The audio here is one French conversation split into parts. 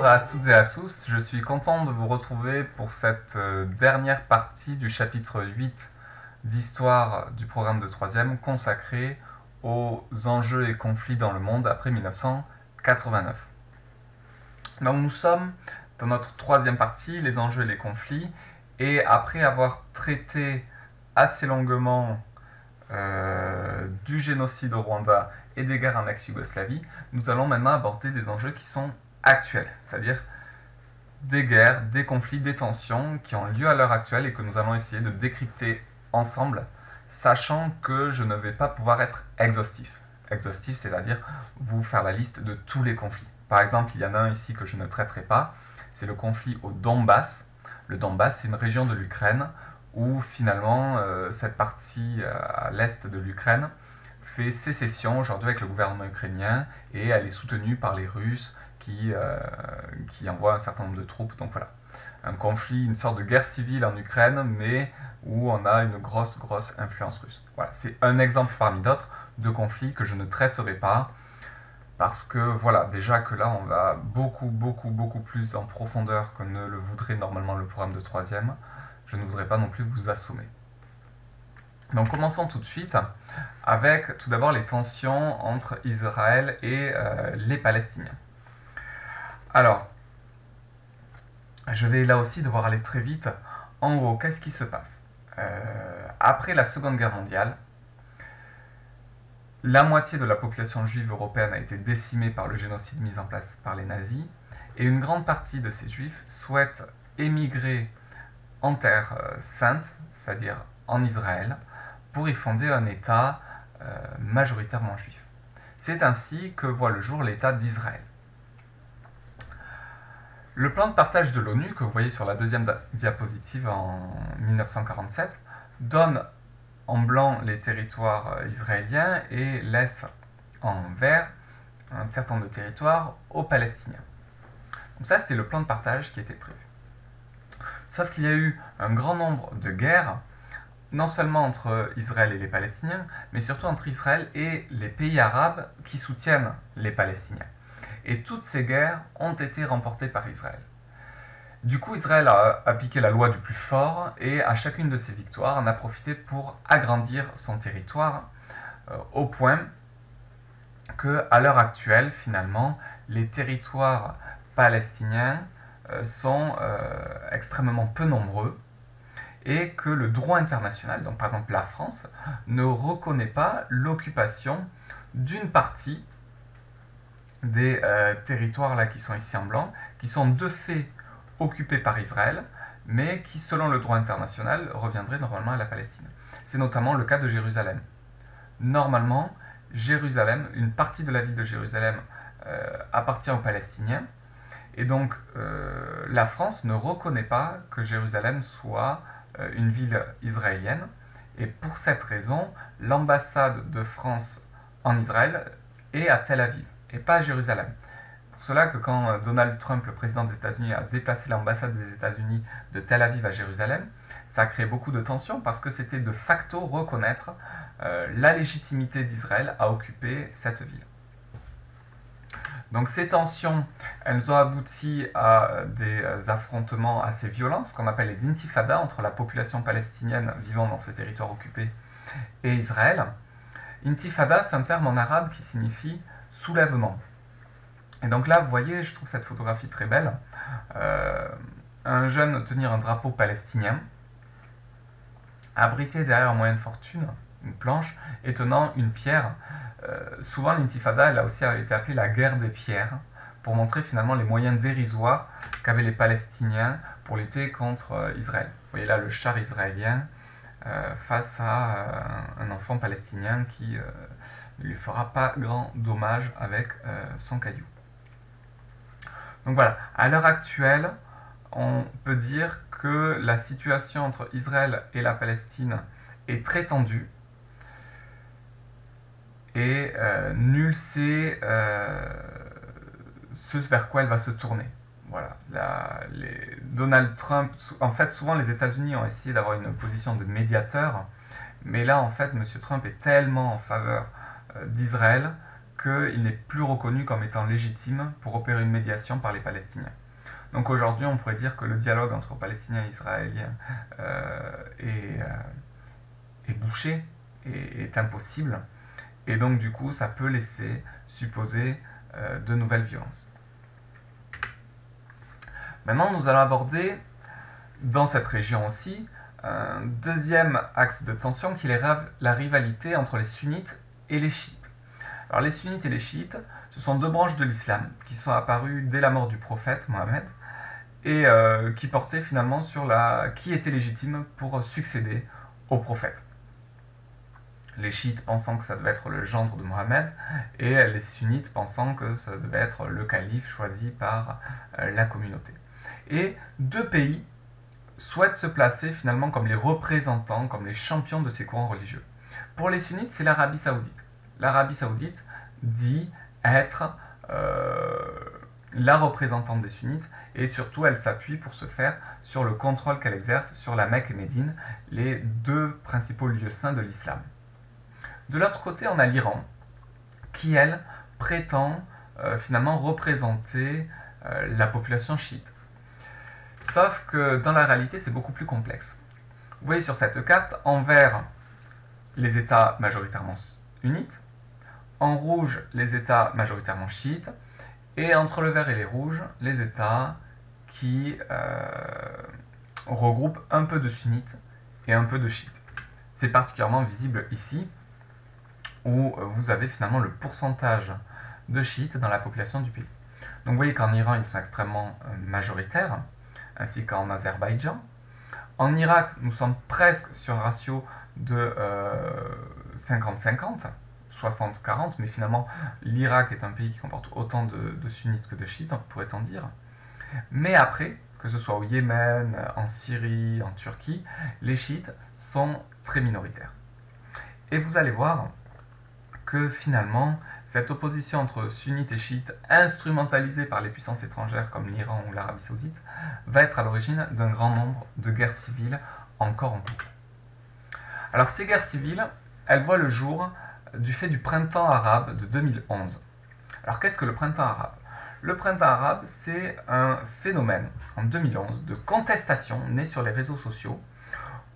Bonjour à toutes et à tous, je suis content de vous retrouver pour cette dernière partie du chapitre 8 d'histoire du programme de 3e consacré aux enjeux et conflits dans le monde après 1989. Donc nous sommes dans notre troisième partie, les enjeux et les conflits, et après avoir traité assez longuement du génocide au Rwanda et des guerres en ex-Yougoslavie, nous allons maintenant aborder des enjeux qui sont actuels, c'est-à-dire des guerres, des conflits, des tensions qui ont lieu à l'heure actuelle et que nous allons essayer de décrypter ensemble, sachant que je ne vais pas pouvoir être exhaustif. Exhaustif, c'est-à-dire vous faire la liste de tous les conflits. Par exemple, il y en a un ici que je ne traiterai pas, c'est le conflit au Donbass. Le Donbass, c'est une région de l'Ukraine où finalement cette partie à l'est de l'Ukraine fait sécession aujourd'hui avec le gouvernement ukrainien et elle est soutenue par les Russes qui envoient un certain nombre de troupes. Donc voilà, un conflit, une sorte de guerre civile en Ukraine, mais où on a une grosse influence russe. Voilà, c'est un exemple parmi d'autres de conflits que je ne traiterai pas parce que voilà, déjà que là on va beaucoup plus en profondeur que ne le voudrait normalement le programme de 3e. Je ne voudrais pas non plus vous assommer. Donc commençons tout de suite avec tout d'abord les tensions entre Israël et les Palestiniens. Alors, je vais là aussi devoir aller très vite. En gros, qu'est-ce qui se passe après la Seconde Guerre mondiale, la moitié de la population juive européenne a été décimée par le génocide mis en place par les nazis, et une grande partie de ces juifs souhaitent émigrer en terre sainte, c'est-à-dire en Israël, pour y fonder un État majoritairement juif. C'est ainsi que voit le jour l'État d'Israël. Le plan de partage de l'ONU, que vous voyez sur la deuxième diapositive en 1947, donne en blanc les territoires israéliens et laisse en vert un certain nombre de territoires aux Palestiniens. Donc ça, c'était le plan de partage qui était prévu. Sauf qu'il y a eu un grand nombre de guerres, non seulement entre Israël et les Palestiniens, mais surtout entre Israël et les pays arabes qui soutiennent les Palestiniens. Et toutes ces guerres ont été remportées par Israël. Du coup, Israël a appliqué la loi du plus fort et à chacune de ces victoires en a profité pour agrandir son territoire au point qu'à l'heure actuelle, finalement, les territoires palestiniens sont extrêmement peu nombreux et que le droit international, donc par exemple la France, ne reconnaît pas l'occupation d'une partie des territoires là qui sont ici en blanc, qui sont de fait occupés par Israël, mais qui, selon le droit international, reviendraient normalement à la Palestine. C'est notamment le cas de Jérusalem. Normalement, Jérusalem, une partie de la ville de Jérusalem appartient aux Palestiniens, et donc la France ne reconnaît pas que Jérusalem soit une ville israélienne, et pour cette raison, l'ambassade de France en Israël est à Tel Aviv, et pas à Jérusalem. Pour cela que quand Donald Trump, le président des États-Unis, a déplacé l'ambassade des États-Unis de Tel Aviv à Jérusalem, ça a créé beaucoup de tensions parce que c'était de facto reconnaître la légitimité d'Israël à occuper cette ville. Donc ces tensions, elles ont abouti à des affrontements assez violents, ce qu'on appelle les intifadas, entre la population palestinienne vivant dans ces territoires occupés et Israël. Intifada, c'est un terme en arabe qui signifie soulèvement. Et donc là, vous voyez, je trouve cette photographie très belle, un jeune tenir un drapeau palestinien, abrité derrière un moyen de fortune, une planche, et tenant une pierre. Souvent, l'intifada, elle a aussi été appelée la guerre des pierres, pour montrer finalement les moyens dérisoires qu'avaient les Palestiniens pour lutter contre Israël. Vous voyez là le char israélien face à un enfant palestinien qui ne lui fera pas grand dommage avec son caillou. Donc voilà, à l'heure actuelle, on peut dire que la situation entre Israël et la Palestine est très tendue et nul sait ce vers quoi elle va se tourner. Voilà, Donald Trump, en fait, souvent les États-Unis ont essayé d'avoir une position de médiateur, mais là, en fait, M. Trump est tellement en faveur d'Israël qu'il n'est plus reconnu comme étant légitime pour opérer une médiation par les Palestiniens. Donc aujourd'hui, on pourrait dire que le dialogue entre Palestiniens et Israéliens est bouché, est impossible, et donc du coup, ça peut laisser supposer de nouvelles violences. Maintenant, nous allons aborder, dans cette région aussi, un deuxième axe de tension qui est la rivalité entre les sunnites et les chiites. Alors les sunnites et les chiites, ce sont deux branches de l'islam qui sont apparues dès la mort du prophète Mohammed et qui portaient finalement sur qui était légitime pour succéder au prophète. Les chiites pensant que ça devait être le gendre de Mohammed et les sunnites pensant que ça devait être le calife choisi par la communauté. Et deux pays souhaitent se placer finalement comme les représentants, comme les champions de ces courants religieux. Pour les sunnites, c'est l'Arabie Saoudite. L'Arabie Saoudite dit être la représentante des sunnites et surtout elle s'appuie pour ce faire sur le contrôle qu'elle exerce sur la Mecque et Médine, les deux principaux lieux saints de l'islam. De l'autre côté, on a l'Iran qui, elle, prétend finalement représenter la population chiite. Sauf que dans la réalité, c'est beaucoup plus complexe. Vous voyez sur cette carte, en vert, les États majoritairement sunnites, en rouge, les États majoritairement chiites, et entre le vert et les rouges, les États qui regroupent un peu de sunnites et un peu de chiites. C'est particulièrement visible ici, où vous avez finalement le pourcentage de chiites dans la population du pays. Donc vous voyez qu'en Iran, ils sont extrêmement majoritaires, ainsi qu'en Azerbaïdjan. En Irak, nous sommes presque sur un ratio de 50-50, 60-40, mais finalement, l'Irak est un pays qui comporte autant de sunnites que de chiites, pourrait-on dire. Mais après, que ce soit au Yémen, en Syrie, en Turquie, les chiites sont très minoritaires. Et vous allez voir que finalement, cette opposition entre sunnites et chiites, instrumentalisée par les puissances étrangères comme l'Iran ou l'Arabie Saoudite, va être à l'origine d'un grand nombre de guerres civiles encore en cours. Alors ces guerres civiles, elles voient le jour du fait du printemps arabe de 2011. Alors qu'est-ce que le printemps arabe? Le printemps arabe, c'est un phénomène en 2011 de contestation né sur les réseaux sociaux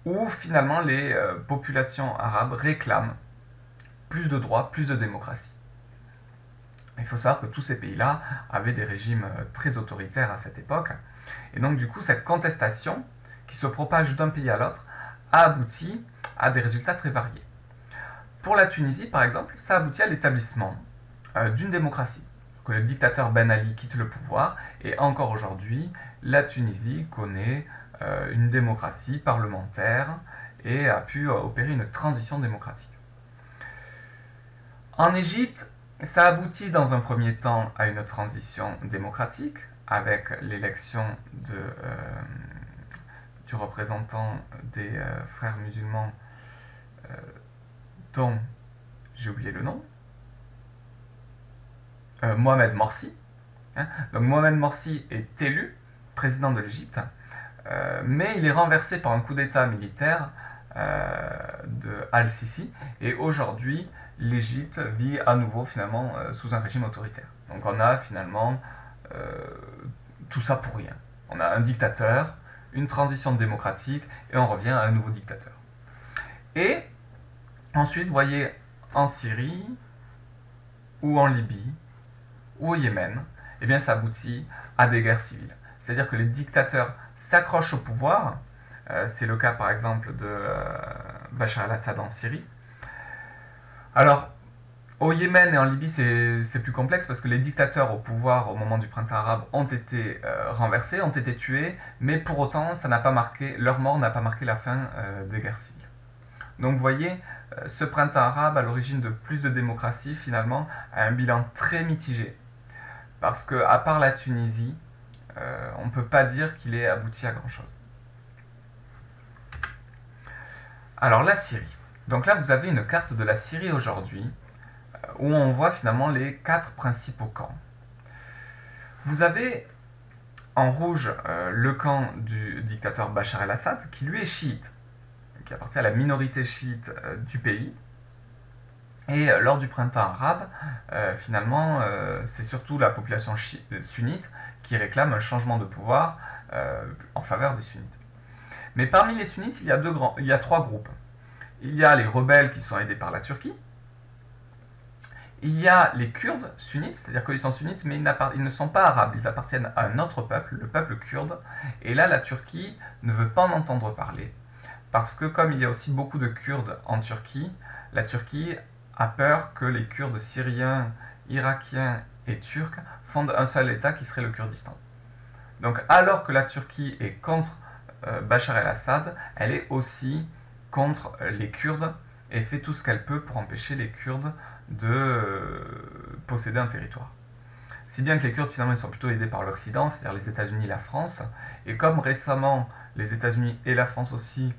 où finalement les populations arabes réclament plus de droits, plus de démocratie. Il faut savoir que tous ces pays-là avaient des régimes très autoritaires à cette époque. Et donc du coup, cette contestation qui se propage d'un pays à l'autre a abouti à des résultats très variés. Pour la Tunisie, par exemple, ça aboutit à l'établissement d'une démocratie. Que le dictateur Ben Ali quitte le pouvoir et encore aujourd'hui, la Tunisie connaît une démocratie parlementaire et a pu opérer une transition démocratique. En Égypte, ça aboutit dans un premier temps à une transition démocratique avec l'élection du représentant des frères musulmans dont j'ai oublié le nom, Mohamed Morsi. Donc Mohamed Morsi est élu président de l'Égypte, mais il est renversé par un coup d'État militaire de Al-Sisi, et aujourd'hui l'Égypte vit à nouveau finalement sous un régime autoritaire. Donc on a finalement tout ça pour rien. On a un dictateur, une transition démocratique, et on revient à un nouveau dictateur. Et ensuite, vous voyez, en Syrie, ou en Libye, ou au Yémen, eh bien ça aboutit à des guerres civiles. C'est-à-dire que les dictateurs s'accrochent au pouvoir. C'est le cas par exemple de Bachar el-Assad en Syrie. Alors, au Yémen et en Libye, c'est plus complexe parce que les dictateurs au pouvoir au moment du printemps arabe ont été renversés, ont été tués, mais pour autant, leur mort n'a pas marqué la fin des guerres civiles. Donc vous voyez, ce printemps arabe, à l'origine de plus de démocratie, finalement, a un bilan très mitigé. Parce qu'à part la Tunisie, on ne peut pas dire qu'il ait abouti à grand-chose. Alors la Syrie. Donc là, vous avez une carte de la Syrie aujourd'hui, où on voit finalement les 4 principaux camps. Vous avez en rouge le camp du dictateur Bachar el-Assad, qui lui est chiite, qui appartient à la minorité chiite du pays. Et lors du printemps arabe, finalement, c'est surtout la population sunnite qui réclame un changement de pouvoir en faveur des sunnites. Mais parmi les sunnites, il y a trois groupes. Il y a les rebelles qui sont aidés par la Turquie. Il y a les Kurdes sunnites, c'est-à-dire qu'ils sont sunnites, mais ils ne sont pas arabes, ils appartiennent à un autre peuple, le peuple kurde. Et là, la Turquie ne veut pas en entendre parler, parce que comme il y a aussi beaucoup de Kurdes en Turquie, la Turquie a peur que les Kurdes syriens, irakiens et turcs fondent un seul État qui serait le Kurdistan. Donc alors que la Turquie est contre Bachar el-Assad, elle est aussi contre les Kurdes et fait tout ce qu'elle peut pour empêcher les Kurdes de posséder un territoire. Si bien que les Kurdes finalement ils sont plutôt aidés par l'Occident, c'est-à-dire les États-Unis et la France, et comme récemment les États-Unis et la France aussi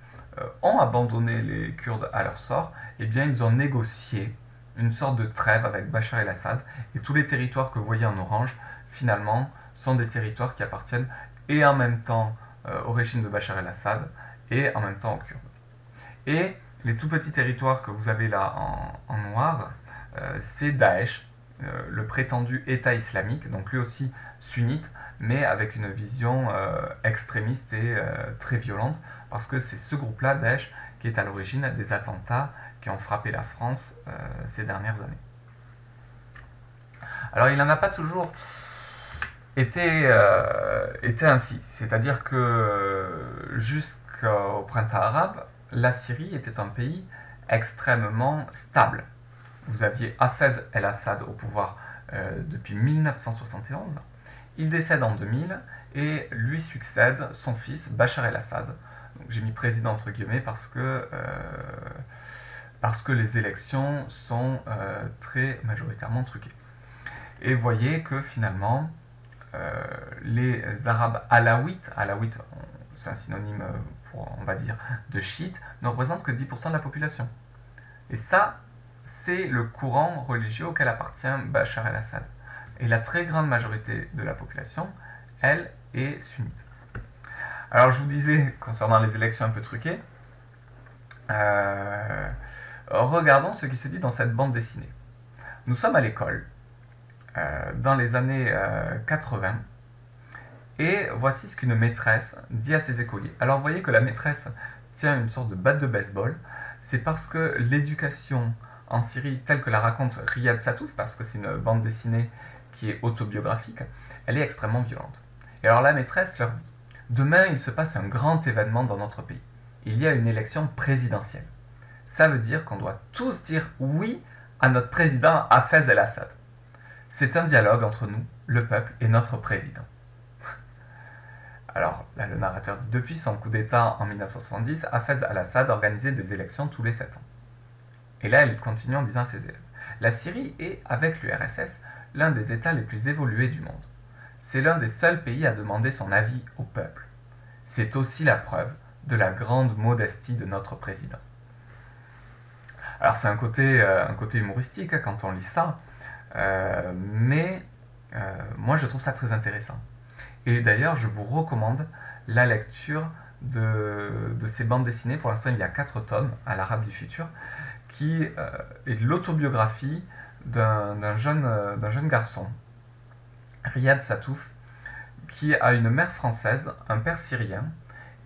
ont abandonné les Kurdes à leur sort, eh bien ils ont négocié une sorte de trêve avec Bachar el-Assad, et tous les territoires que vous voyez en orange, finalement, sont des territoires qui appartiennent et en même temps au régime de Bachar el-Assad et en même temps aux Kurdes. Et les tout petits territoires que vous avez là en noir, c'est Daesh, le prétendu État islamique, donc lui aussi sunnite, mais avec une vision extrémiste et très violente, parce que c'est ce groupe-là, Daesh, qui est à l'origine des attentats qui ont frappé la France ces dernières années. Alors il n'en a pas toujours été ainsi, c'est-à-dire que jusqu'au printemps arabe, la Syrie était un pays extrêmement stable. Vous aviez Hafez el-Assad au pouvoir depuis 1971. Il décède en 2000 et lui succède son fils Bachar el-Assad. J'ai mis président entre guillemets parce que les élections sont très majoritairement truquées. Et vous voyez que finalement, les Arabes alaouites, c'est un synonyme pour, on va dire, de chiites, ne représentent que 10% de la population. Et ça, c'est le courant religieux auquel appartient Bachar el-Assad. Et la très grande majorité de la population, elle, est sunnite. Alors je vous disais, concernant les élections un peu truquées, regardons ce qui se dit dans cette bande dessinée. Nous sommes à l'école, dans les années 80, et voici ce qu'une maîtresse dit à ses écoliers. Alors vous voyez que la maîtresse tient une sorte de batte de baseball, c'est parce que l'éducation en Syrie, telle que la raconte Riyad Sattouf, parce que c'est une bande dessinée qui est autobiographique, elle est extrêmement violente. Et alors la maîtresse leur dit: demain il se passe un grand événement dans notre pays. Il y a une élection présidentielle. Ça veut dire qu'on doit tous dire oui à notre président Hafez el-Assad. C'est un dialogue entre nous, le peuple, et notre président. Alors, là, le narrateur dit: depuis son coup d'État en 1970, Hafez el-Assad organisait des élections tous les 7 ans. Et là, il continue en disant à ses élèves: la Syrie est, avec l'URSS, l'un des États les plus évolués du monde. C'est l'un des seuls pays à demander son avis au peuple. C'est aussi la preuve de la grande modestie de notre président. Alors, c'est un côté humoristique quand on lit ça, mais moi, je trouve ça très intéressant. Et d'ailleurs, je vous recommande la lecture de ces bandes dessinées. Pour l'instant, il y a 4 tomes à l'Arabe du futur, qui est l'autobiographie d'un jeune garçon, Riyad Sattouf, qui a une mère française, un père syrien,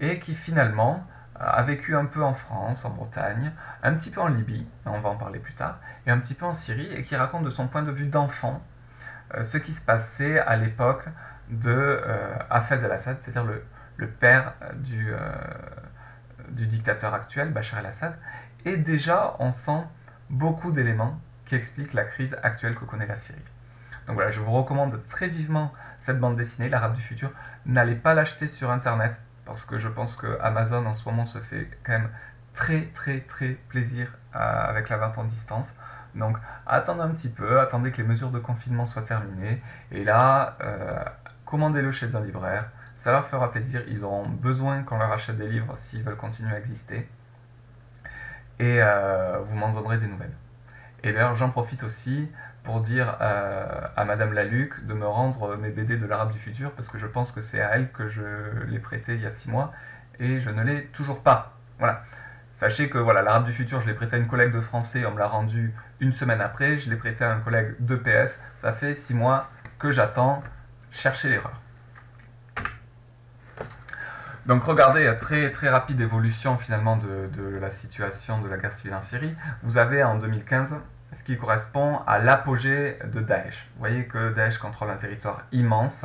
et qui finalement a vécu un peu en France, en Bretagne, un petit peu en Libye, on va en parler plus tard, et un petit peu en Syrie, et qui raconte de son point de vue d'enfant ce qui se passait à l'époque de Hafez el-Assad, c'est-à-dire le père du dictateur actuel, Bachar el-Assad. Et déjà, on sent beaucoup d'éléments qui expliquent la crise actuelle que connaît la Syrie. Donc voilà, je vous recommande très vivement cette bande dessinée, l'Arabe du futur. N'allez pas l'acheter sur Internet, parce que je pense que Amazon en ce moment se fait quand même très plaisir avec la vente en distance. Donc attendez un petit peu, attendez que les mesures de confinement soient terminées, et là, commandez-le chez un libraire, ça leur fera plaisir, ils auront besoin qu'on leur achète des livres s'ils veulent continuer à exister, et vous m'en donnerez des nouvelles. Et d'ailleurs, j'en profite aussi pour dire à Madame Laluc de me rendre mes BD de l'Arabe du futur, parce que je pense que c'est à elle que je l'ai prêté il y a 6 mois, et je ne l'ai toujours pas. Voilà. Sachez que voilà, l'arabe du futur, je l'ai prêté à une collègue de français, on me l'a rendu une semaine après, je l'ai prêté à un collègue de PS, ça fait 6 mois que j'attends, chercher l'erreur. Donc regardez, très, très rapide évolution finalement de la situation de la guerre civile en Syrie. Vous avez en 2015 ce qui correspond à l'apogée de Daesh. Vous voyez que Daesh contrôle un territoire immense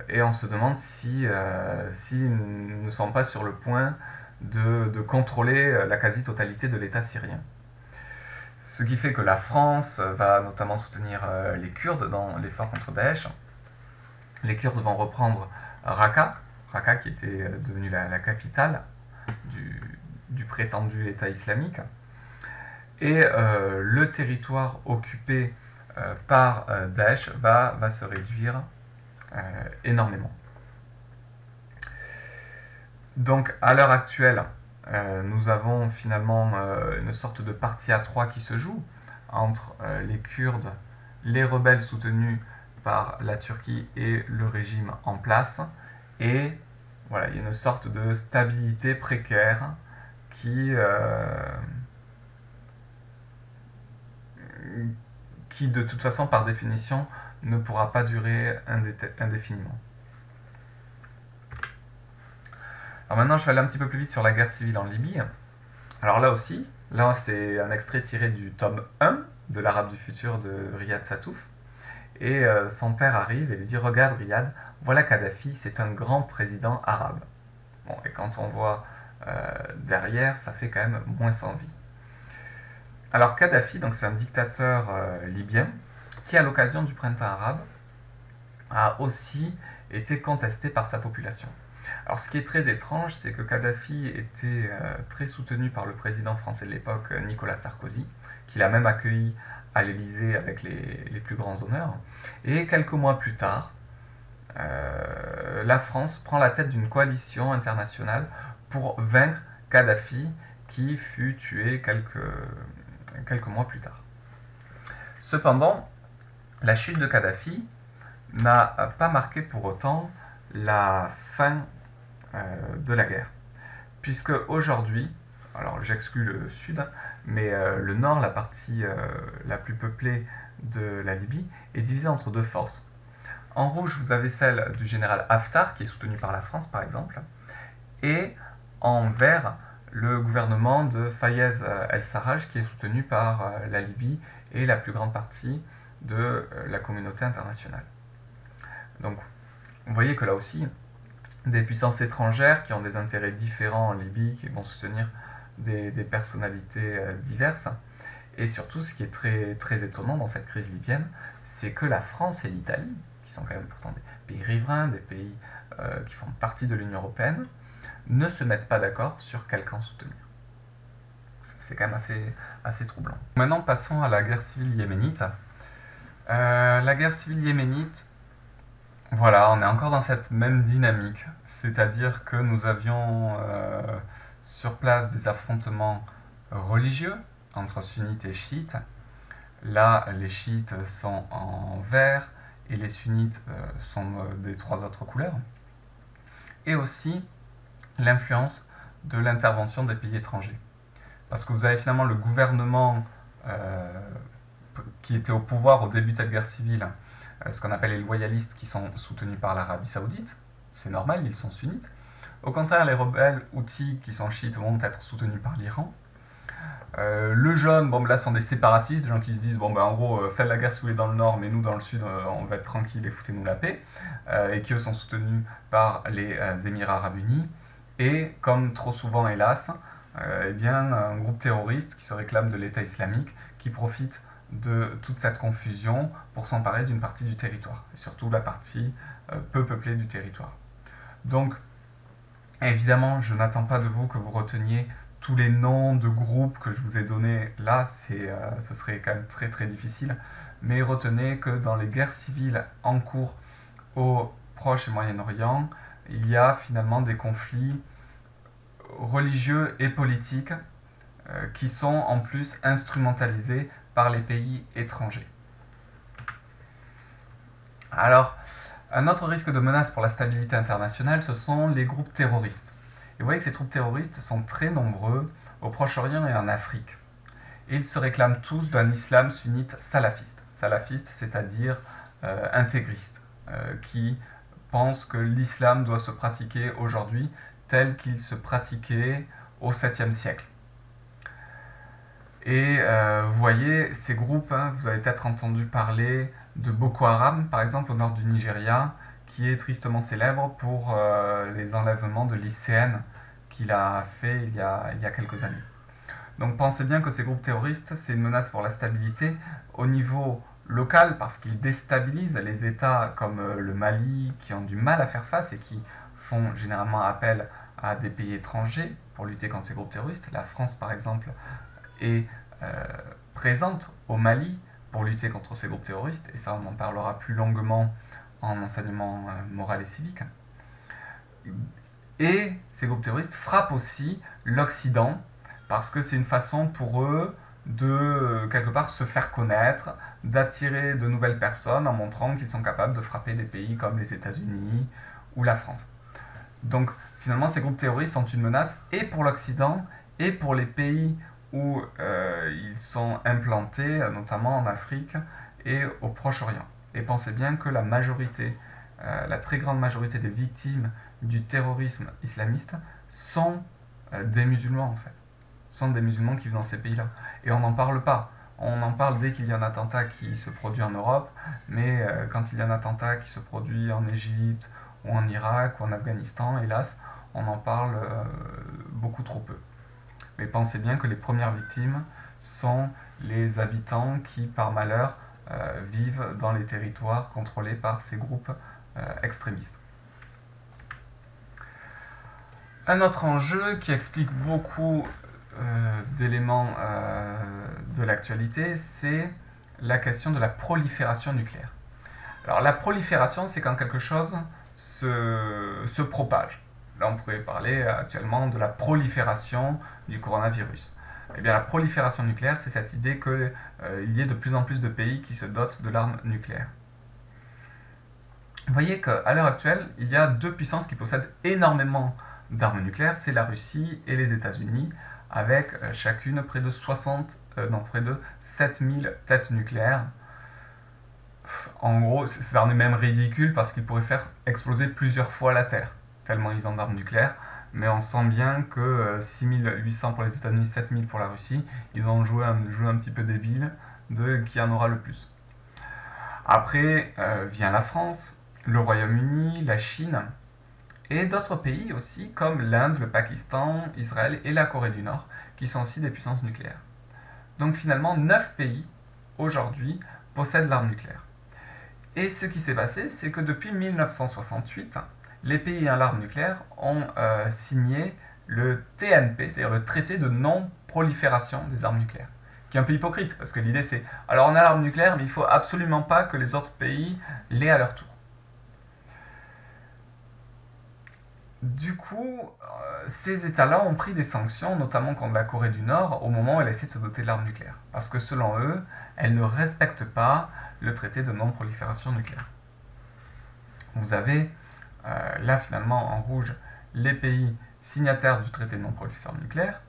et on se demande s'ils ne sont pas sur le point de contrôler la quasi-totalité de l'État syrien. Ce qui fait que la France va notamment soutenir les Kurdes dans l'effort contre Daesh. Les Kurdes vont reprendre Raqqa qui était devenue la capitale du prétendu État islamique. Et le territoire occupé par Daesh va se réduire énormément. Donc à l'heure actuelle, nous avons finalement une sorte de partie à trois qui se joue entre les Kurdes, les rebelles soutenus par la Turquie et le régime en place, et voilà, il y a une sorte de stabilité précaire qui de toute façon par définition ne pourra pas durer indéfiniment. Alors maintenant je vais aller un petit peu plus vite sur la guerre civile en Libye. Alors là aussi, là c'est un extrait tiré du tome 1 de l'Arabe du futur de Riyad Sattouf. Et son père arrive et lui dit « Regarde Riyad, voilà Kadhafi, c'est un grand président arabe. » Bon, et quand on voit derrière, ça fait quand même moins envie. Alors Kadhafi, donc c'est un dictateur libyen qui, à l'occasion du printemps arabe, a aussi été contesté par sa population. Alors ce qui est très étrange, c'est que Kadhafi était très soutenu par le président français de l'époque, Nicolas Sarkozy, qui l'a même accueilli à l'Élysée avec les plus grands honneurs. Et quelques mois plus tard, la France prend la tête d'une coalition internationale pour vaincre Kadhafi, qui fut tué quelques mois plus tard. Cependant, la chute de Kadhafi n'a pas marqué pour autant la fin de la guerre, puisque aujourd'hui, alors j'exclus le sud, mais le nord, la partie la plus peuplée de la Libye, est divisée entre deux forces. En rouge, vous avez celle du général Haftar, qui est soutenu par la France par exemple, et en vert, le gouvernement de Fayez el-Sarraj, qui est soutenu par la Libye et la plus grande partie de la communauté internationale. Donc, vous voyez que là aussi, des puissances étrangères qui ont des intérêts différents en Libye, qui vont soutenir des personnalités diverses. Et surtout, ce qui est très, très étonnant dans cette crise libyenne, c'est que la France et l'Italie, qui sont quand même pourtant des pays riverains, des pays qui font partie de l'Union européenne, ne se mettent pas d'accord sur quel camp soutenir. C'est quand même assez troublant. Maintenant, passons à la guerre civile yéménite. La guerre civile yéménite, voilà, on est encore dans cette même dynamique, c'est-à-dire que nous avions sur place des affrontements religieux entre sunnites et chiites. Là, les chiites sont en vert et les sunnites sont des trois autres couleurs. Et aussi l'influence de l'intervention des pays étrangers. Parce que vous avez finalement le gouvernement qui était au pouvoir au début de cette guerre civile, ce qu'on appelle les loyalistes qui sont soutenus par l'Arabie Saoudite. C'est normal, ils sont sunnites. Au contraire, les rebelles houthis qui sont chiites vont être soutenus par l'Iran. Le jaune, bon, là, sont des séparatistes, des gens qui se disent, bon, ben, en gros, faites la guerre si vous voulez dans le nord, mais nous, dans le sud, on va être tranquille et foutez-nous la paix. Et qui, eux, sont soutenus par les Émirats Arabes Unis. Et, comme trop souvent, hélas, eh bien, un groupe terroriste qui se réclame de l'État islamique, qui profite de toute cette confusion pour s'emparer d'une partie du territoire, et surtout la partie peu peuplée du territoire. Donc, évidemment, je n'attends pas de vous que vous reteniez tous les noms de groupes que je vous ai donnés là, ce serait quand même très très difficile, mais retenez que dans les guerres civiles en cours au Proche et Moyen-Orient, il y a finalement des conflits religieux et politiques qui sont en plus instrumentalisés par les pays étrangers. Alors, un autre risque de menace pour la stabilité internationale, ce sont les groupes terroristes. Et vous voyez que ces groupes terroristes sont très nombreux au Proche-Orient et en Afrique. Et ils se réclament tous d'un islam sunnite salafiste. Salafiste, c'est-à-dire intégriste, qui pense que l'islam doit se pratiquer aujourd'hui tel qu'il se pratiquait au 7e siècle. Et vous voyez, ces groupes, vous avez peut-être entendu parler de Boko Haram, par exemple, au nord du Nigeria, qui est tristement célèbre pour les enlèvements de lycéennes qu'il a fait il y a quelques années. Donc pensez bien que ces groupes terroristes, c'est une menace pour la stabilité au niveau local, parce qu'ils déstabilisent les États comme le Mali, qui ont du mal à faire face et qui font généralement appel à des pays étrangers pour lutter contre ces groupes terroristes. La France, par exemple, est présente au Mali pour lutter contre ces groupes terroristes, et ça on en parlera plus longuement en enseignement moral et civique. Et ces groupes terroristes frappent aussi l'Occident, parce que c'est une façon pour eux de, quelque part, se faire connaître, d'attirer de nouvelles personnes en montrant qu'ils sont capables de frapper des pays comme les États-Unis ou la France. Donc finalement, ces groupes terroristes sont une menace et pour l'Occident et pour les pays où ils sont implantés, notamment en Afrique et au Proche-Orient. Et pensez bien que la majorité, la très grande majorité des victimes du terrorisme islamiste sont des musulmans en fait. Sont des musulmans qui vivent dans ces pays-là. Et on n'en parle pas. On en parle dès qu'il y a un attentat qui se produit en Europe, mais quand il y a un attentat qui se produit en Égypte, ou en Irak, ou en Afghanistan, hélas, on en parle beaucoup trop peu. Mais pensez bien que les premières victimes sont les habitants qui, par malheur, vivent dans les territoires contrôlés par ces groupes extrémistes. Un autre enjeu qui explique beaucoup d'éléments de l'actualité, c'est la question de la prolifération nucléaire. Alors la prolifération, c'est quand quelque chose se propage. Là, on pourrait parler actuellement de la prolifération du coronavirus. Eh bien, la prolifération nucléaire, c'est cette idée qu'il y ait de plus en plus de pays qui se dotent de l'arme nucléaire. Vous voyez qu'à l'heure actuelle, il y a deux puissances qui possèdent énormément d'armes nucléaires, c'est la Russie et les États-Unis, avec chacune près de 7000 têtes nucléaires. En gros, ça en est même ridicule parce qu'ils pourraient faire exploser plusieurs fois la Terre, tellement ils ont d'armes nucléaires. Mais on sent bien que 6800 pour les États-Unis, 7000 pour la Russie, ils ont joué un jeu un petit peu débile de qui en aura le plus. Après vient la France, le Royaume-Uni, la Chine, et d'autres pays aussi comme l'Inde, le Pakistan, Israël et la Corée du Nord, qui sont aussi des puissances nucléaires. Donc finalement, 9 pays aujourd'hui possèdent l'arme nucléaire. Et ce qui s'est passé, c'est que depuis 1968, les pays à l'arme nucléaire ont signé le TNP, c'est-à-dire le traité de non-prolifération des armes nucléaires, qui est un peu hypocrite, parce que l'idée c'est, alors on a l'arme nucléaire, mais il ne faut absolument pas que les autres pays l'aient à leur tour. Du coup, ces États-là ont pris des sanctions, notamment contre la Corée du Nord, au moment où elle essaie de se doter de l'arme nucléaire. Parce que selon eux, elle ne respecte pas le traité de non-prolifération nucléaire. Vous avez là finalement en rouge les pays signataires du traité de non-prolifération nucléaire.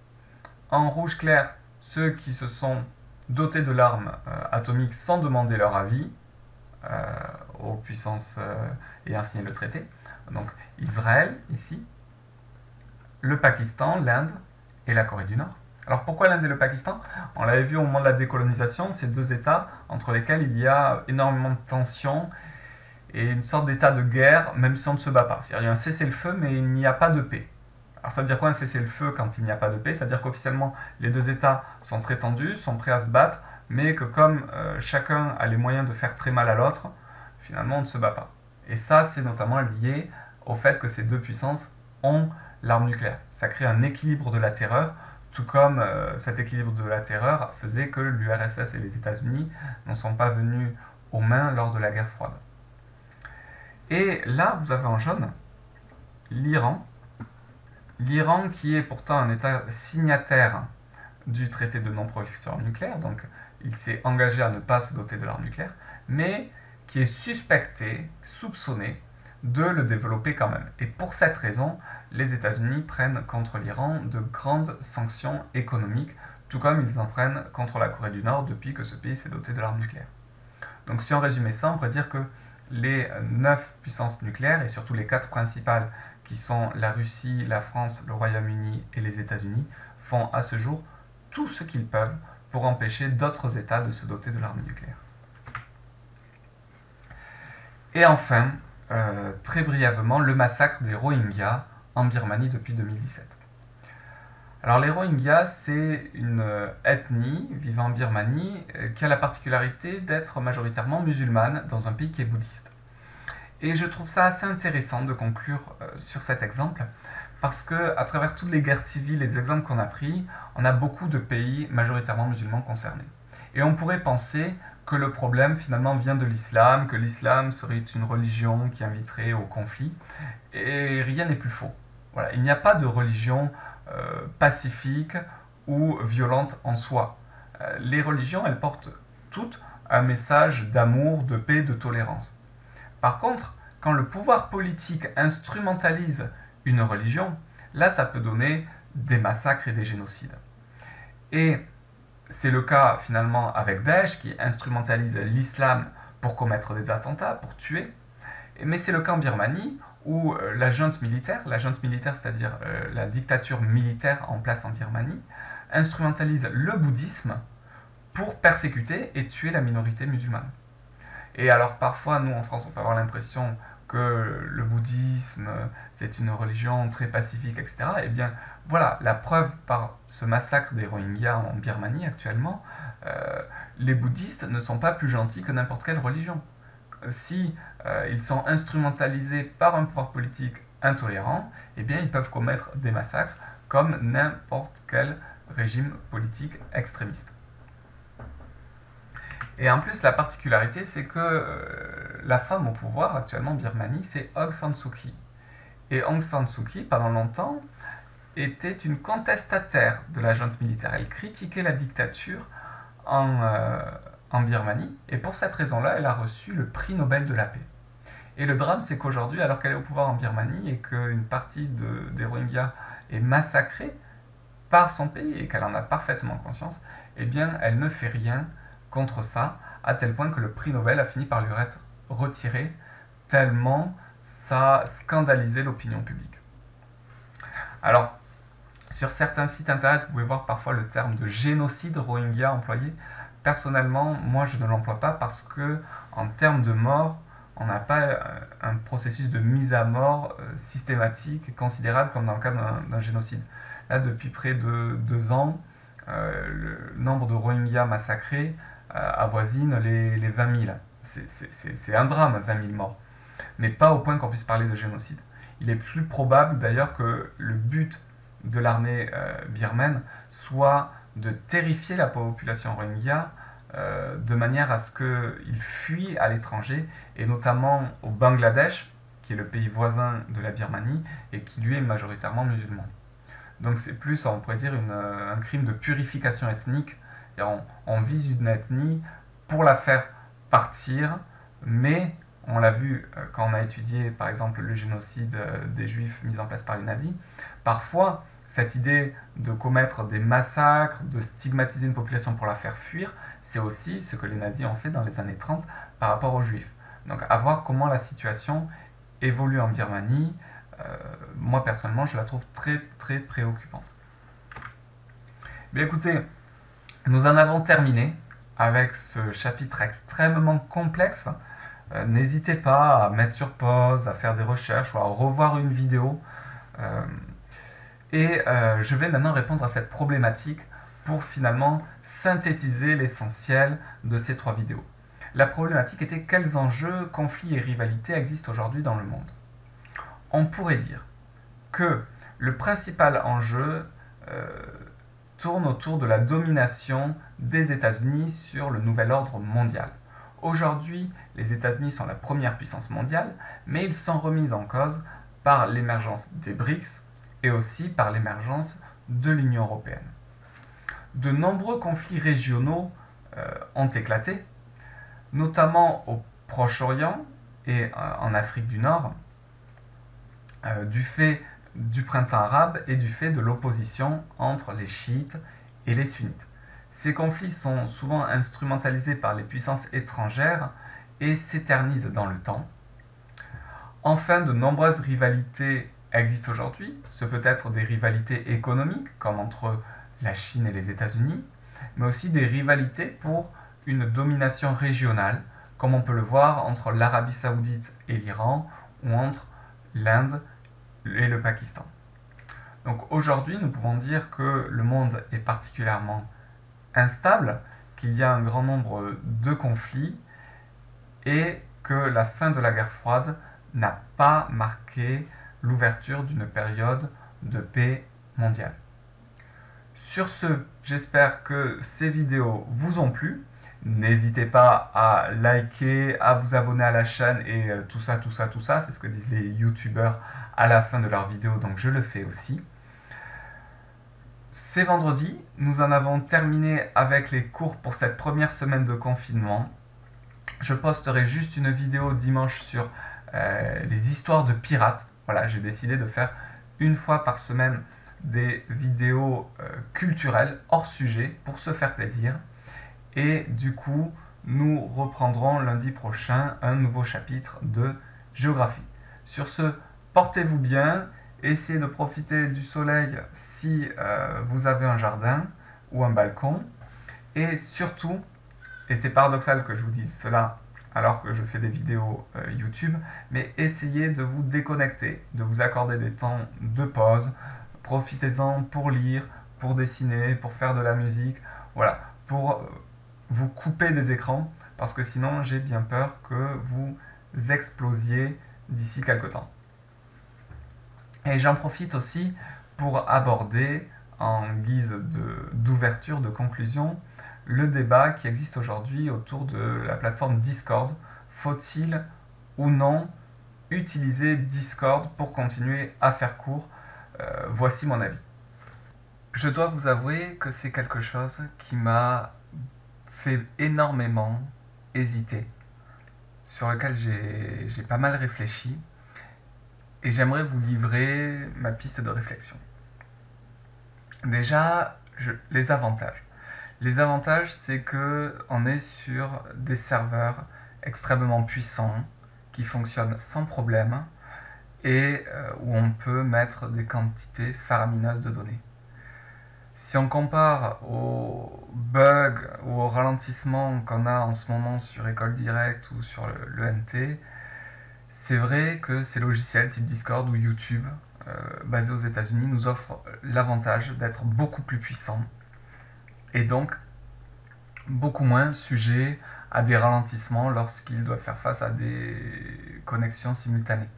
En rouge clair, ceux qui se sont dotés de l'arme atomique sans demander leur avis aux puissances ayant signé le traité. Donc Israël ici, le Pakistan, l'Inde et la Corée du Nord. Alors pourquoi l'Inde et le Pakistan? On l'avait vu au moment de la décolonisation, ces deux États entre lesquels il y a énormément de tensions et une sorte d'état de guerre, même si on ne se bat pas. C'est-à-dire qu'il y a un cessez-le-feu, mais il n'y a pas de paix. Alors ça veut dire quoi un cessez-le-feu quand il n'y a pas de paix? Ça veut dire qu'officiellement les deux États sont très tendus, sont prêts à se battre, mais que comme chacun a les moyens de faire très mal à l'autre, finalement on ne se bat pas. Et ça, c'est notamment lié au fait que ces deux puissances ont l'arme nucléaire. Ça crée un équilibre de la terreur, tout comme cet équilibre de la terreur faisait que l'URSS et les États-Unis n'en sont pas venus aux mains lors de la guerre froide. Et là, vous avez en jaune l'Iran. L'Iran qui est pourtant un État signataire du traité de non-prolifération nucléaire, donc il s'est engagé à ne pas se doter de l'arme nucléaire, mais qui est suspecté, soupçonné de le développer quand même. Et pour cette raison, les États-Unis prennent contre l'Iran de grandes sanctions économiques, tout comme ils en prennent contre la Corée du Nord depuis que ce pays s'est doté de l'arme nucléaire. Donc si on résumait ça, on pourrait dire que les 9 puissances nucléaires, et surtout les 4 principales, qui sont la Russie, la France, le Royaume-Uni et les États-Unis, font à ce jour tout ce qu'ils peuvent pour empêcher d'autres États de se doter de l'arme nucléaire. Et enfin, très brièvement, le massacre des Rohingyas en Birmanie depuis 2017. Alors les Rohingyas, c'est une ethnie vivant en Birmanie qui a la particularité d'être majoritairement musulmane dans un pays qui est bouddhiste. Et je trouve ça assez intéressant de conclure sur cet exemple, parce que à travers toutes les guerres civiles et les exemples qu'on a pris, on a beaucoup de pays majoritairement musulmans concernés. Et on pourrait penser que le problème finalement vient de l'islam, que l'islam serait une religion qui inviterait au conflit, et rien n'est plus faux. Voilà, il n'y a pas de religion pacifique ou violente en soi. Les religions, elles portent toutes un message d'amour, de paix, de tolérance. Par contre, quand le pouvoir politique instrumentalise une religion, là ça peut donner des massacres et des génocides. Et c'est le cas finalement avec Daesh qui instrumentalise l'islam pour commettre des attentats, pour tuer. Mais c'est le cas en Birmanie où la junte militaire c'est-à-dire la dictature militaire en place en Birmanie, instrumentalise le bouddhisme pour persécuter et tuer la minorité musulmane. Et alors parfois, nous en France, on peut avoir l'impression que le bouddhisme, c'est une religion très pacifique, etc. Eh bien, voilà, la preuve par ce massacre des Rohingyas en Birmanie actuellement, les bouddhistes ne sont pas plus gentils que n'importe quelle religion. Si ils sont instrumentalisés par un pouvoir politique intolérant, eh bien, ils peuvent commettre des massacres comme n'importe quel régime politique extrémiste. Et en plus, la particularité, c'est que la femme au pouvoir actuellement en Birmanie, c'est Aung San Suu Kyi. Et Aung San Suu Kyi, pendant longtemps, était une contestataire de la junte militaire. Elle critiquait la dictature en Birmanie, et pour cette raison-là, elle a reçu le prix Nobel de la paix. Et le drame, c'est qu'aujourd'hui, alors qu'elle est au pouvoir en Birmanie et qu'une partie des Rohingyas est massacrée par son pays et qu'elle en a parfaitement conscience, eh bien, elle ne fait rien contre ça, à tel point que le prix Nobel a fini par lui être retiré, tellement ça a scandalisé l'opinion publique. Alors, sur certains sites internet, vous pouvez voir parfois le terme de génocide Rohingya employé. Personnellement, moi je ne l'emploie pas parce que, en termes de mort, on n'a pas un processus de mise à mort systématique et considérable comme dans le cas d'un génocide. Là, depuis près de 2 ans, le nombre de Rohingyas massacrés avoisine les 20 000. C'est un drame, 20 000 morts. Mais pas au point qu'on puisse parler de génocide. Il est plus probable d'ailleurs que le but de l'armée birmane soit de terrifier la population Rohingya de manière à ce qu'ils fuient à l'étranger, et notamment au Bangladesh, qui est le pays voisin de la Birmanie, et qui lui est majoritairement musulman. Donc c'est plus, on pourrait dire, un crime de purification ethnique. On vise une ethnie pour la faire partir, mais on l'a vu quand on a étudié par exemple le génocide des juifs mis en place par les nazis, parfois cette idée de commettre des massacres, de stigmatiser une population pour la faire fuir, c'est aussi ce que les nazis ont fait dans les années 30 par rapport aux juifs. Donc à voir comment la situation évolue en Birmanie, moi personnellement je la trouve très très préoccupante. Mais écoutez, nous en avons terminé avec ce chapitre extrêmement complexe. N'hésitez pas à mettre sur pause, à faire des recherches ou à revoir une vidéo. Je vais maintenant répondre à cette problématique pour finalement synthétiser l'essentiel de ces 3 vidéos. La problématique était: quels enjeux, conflits et rivalités existent aujourd'hui dans le monde? On pourrait dire que le principal enjeu tourne autour de la domination des États-Unis sur le nouvel ordre mondial. Aujourd'hui, les États-Unis sont la première puissance mondiale, mais ils sont remis en cause par l'émergence des BRICS et aussi par l'émergence de l'Union européenne. De nombreux conflits régionaux ont éclaté, notamment au Proche-Orient et en Afrique du Nord, du fait du printemps arabe et du fait de l'opposition entre les chiites et les sunnites. Ces conflits sont souvent instrumentalisés par les puissances étrangères et s'éternisent dans le temps. Enfin, de nombreuses rivalités existent aujourd'hui. Ce peut être des rivalités économiques, comme entre la Chine et les États-Unis, mais aussi des rivalités pour une domination régionale, comme on peut le voir entre l'Arabie Saoudite et l'Iran, ou entre l'Inde et le Pakistan. Donc aujourd'hui, nous pouvons dire que le monde est particulièrement instable, qu'il y a un grand nombre de conflits et que la fin de la guerre froide n'a pas marqué l'ouverture d'une période de paix mondiale. Sur ce, j'espère que ces vidéos vous ont plu. N'hésitez pas à liker, à vous abonner à la chaîne et tout ça, c'est ce que disent les youtubeurs à la fin de leurs vidéos, donc je le fais aussi. C'est vendredi, nous en avons terminé avec les cours pour cette première semaine de confinement. Je posterai juste une vidéo dimanche sur les histoires de pirates. Voilà, j'ai décidé de faire une fois par semaine des vidéos culturelles hors sujet pour se faire plaisir. Et du coup, nous reprendrons lundi prochain un nouveau chapitre de géographie. Sur ce, portez-vous bien, essayez de profiter du soleil si vous avez un jardin ou un balcon. Et surtout, et c'est paradoxal que je vous dise cela alors que je fais des vidéos YouTube, mais essayez de vous déconnecter, de vous accorder des temps de pause. Profitez-en pour lire, pour dessiner, pour faire de la musique, voilà, pour vous couper des écrans, parce que sinon j'ai bien peur que vous explosiez d'ici quelques temps. Et j'en profite aussi pour aborder, en guise d'ouverture, de conclusion, le débat qui existe aujourd'hui autour de la plateforme Discord. Faut-il ou non utiliser Discord pour continuer à faire court? Voici mon avis. Je dois vous avouer que c'est quelque chose qui m'a fait énormément hésiter, sur lequel j'ai pas mal réfléchi, et j'aimerais vous livrer ma piste de réflexion. Déjà, les avantages. Les avantages, c'est qu'on est sur des serveurs extrêmement puissants, qui fonctionnent sans problème, et où on peut mettre des quantités faramineuses de données. Si on compare aux bugs ou aux ralentissements qu'on a en ce moment sur École Directe ou sur l'ENT, c'est vrai que ces logiciels type Discord ou YouTube, basés aux États-Unis, nous offrent l'avantage d'être beaucoup plus puissants et donc beaucoup moins sujets à des ralentissements lorsqu'ils doivent faire face à des connexions simultanées.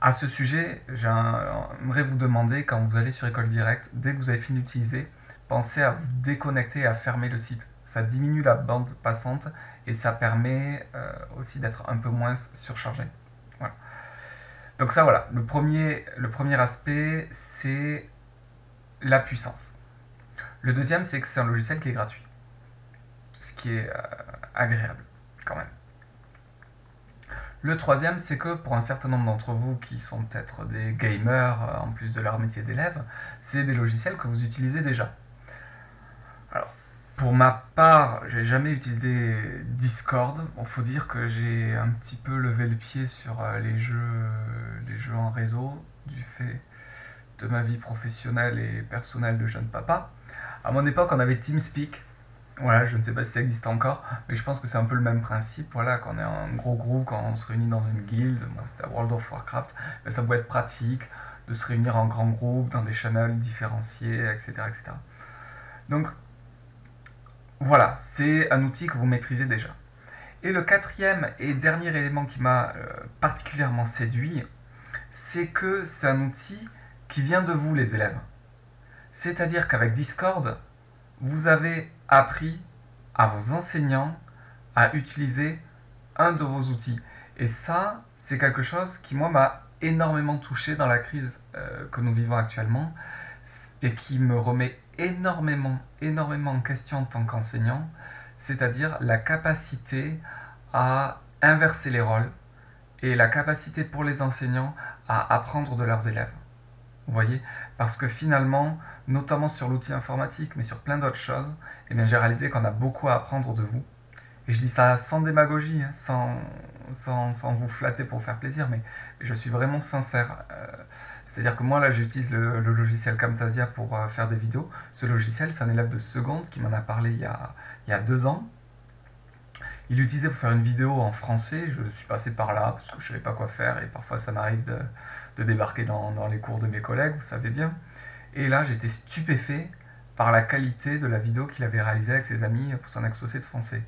À ce sujet, j'aimerais vous demander, quand vous allez sur École Directe, dès que vous avez fini d'utiliser, pensez à vous déconnecter et à fermer le site. Ça diminue la bande passante et ça permet aussi d'être un peu moins surchargé. Voilà. Donc ça, voilà, le premier aspect, c'est la puissance. Le deuxième, c'est que c'est un logiciel qui est gratuit, ce qui est agréable quand même. Le troisième, c'est que pour un certain nombre d'entre vous qui sont peut-être des gamers en plus de leur métier d'élève, c'est des logiciels que vous utilisez déjà. Alors, pour ma part, j'ai jamais utilisé Discord. Bon, faut dire que j'ai un petit peu levé le pied sur les jeux en réseau du fait de ma vie professionnelle et personnelle de jeune papa. À mon époque, on avait TeamSpeak. Voilà, je ne sais pas si ça existe encore, mais je pense que c'est un peu le même principe. Voilà, quand on est un gros groupe, quand on se réunit dans une guilde, moi c'était à World of Warcraft, mais ça peut être pratique de se réunir en grand groupe, dans des channels différenciés, etc. etc. Donc, voilà, c'est un outil que vous maîtrisez déjà. Et le quatrième et dernier élément qui m'a particulièrement séduit, c'est que c'est un outil qui vient de vous, les élèves. C'est-à-dire qu'avec Discord, vous avez appris à vos enseignants à utiliser un de vos outils. Et ça, c'est quelque chose qui, moi, m'a énormément touché dans la crise que nous vivons actuellement et qui me remet énormément en question en tant qu'enseignant, c'est-à-dire la capacité à inverser les rôles et la capacité pour les enseignants à apprendre de leurs élèves. Vous voyez? Parce que finalement, notamment sur l'outil informatique, mais sur plein d'autres choses, eh bien, j'ai réalisé qu'on a beaucoup à apprendre de vous. Et je dis ça sans démagogie, hein, sans vous flatter pour vous faire plaisir, mais je suis vraiment sincère. C'est-à-dire que moi, là, j'utilise le logiciel Camtasia pour faire des vidéos. Ce logiciel, c'est un élève de seconde qui m'en a parlé il y a 2 ans. Il l'utilisait pour faire une vidéo en français. Je suis passé par là parce que je ne savais pas quoi faire et parfois ça m'arrive de débarquer dans les cours de mes collègues, vous savez bien. Et là, j'étais stupéfait par la qualité de la vidéo qu'il avait réalisée avec ses amis pour son exposé de français.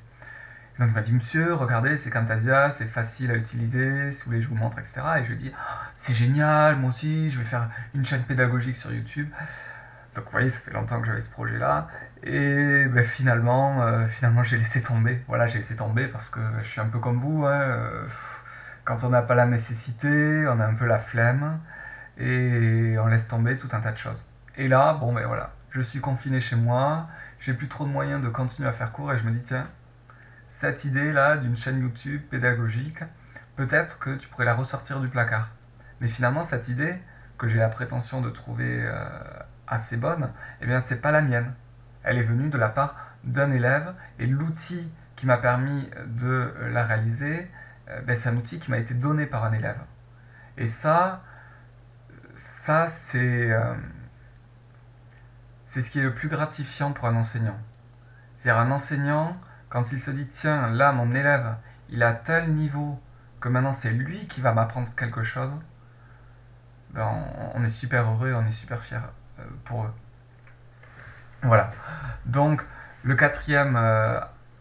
Donc il m'a dit, monsieur, regardez, c'est Camtasia, c'est facile à utiliser, si vous voulez je vous montre, etc. Et je lui ai dit, oh, c'est génial, moi aussi, je vais faire une chaîne pédagogique sur YouTube. Donc vous voyez, ça fait longtemps que j'avais ce projet-là. Et ben, finalement j'ai laissé tomber. Voilà, j'ai laissé tomber parce que je suis un peu comme vous. Hein, quand on n'a pas la nécessité, on a un peu la flemme. Et on laisse tomber tout un tas de choses. Et là, bon ben voilà, je suis confiné chez moi, j'ai plus trop de moyens de continuer à faire cours et je me dis, tiens, cette idée-là d'une chaîne YouTube pédagogique, peut-être que tu pourrais la ressortir du placard. Mais finalement, cette idée, que j'ai la prétention de trouver assez bonne, eh bien, c'est pas la mienne. Elle est venue de la part d'un élève, et l'outil qui m'a permis de la réaliser, ben, c'est un outil qui m'a été donné par un élève. Et ça c'est ce qui est le plus gratifiant pour un enseignant. C'est-à-dire un enseignant, quand il se dit, tiens, là, mon élève, il a tel niveau que maintenant c'est lui qui va m'apprendre quelque chose, ben, on est super heureux, on est super fiers pour eux. Voilà. Donc, le quatrième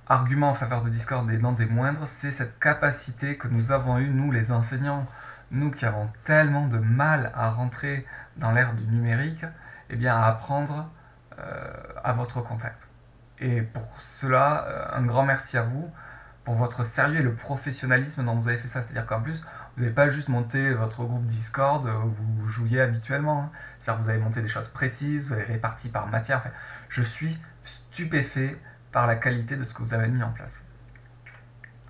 argument en faveur de Discord et non des moindres, c'est cette capacité que nous avons eue, nous les enseignants, nous qui avons tellement de mal à rentrer dans l'ère du numérique, eh bien, à apprendre à votre contact. Et pour cela, un grand merci à vous pour votre sérieux et le professionnalisme dont vous avez fait ça. C'est-à-dire qu'en plus, vous n'avez pas juste monté votre groupe Discord où vous jouiez habituellement. Hein. C'est-à-dire que vous avez monté des choses précises, vous avez réparti par matière. Enfin, je suis stupéfait par la qualité de ce que vous avez mis en place.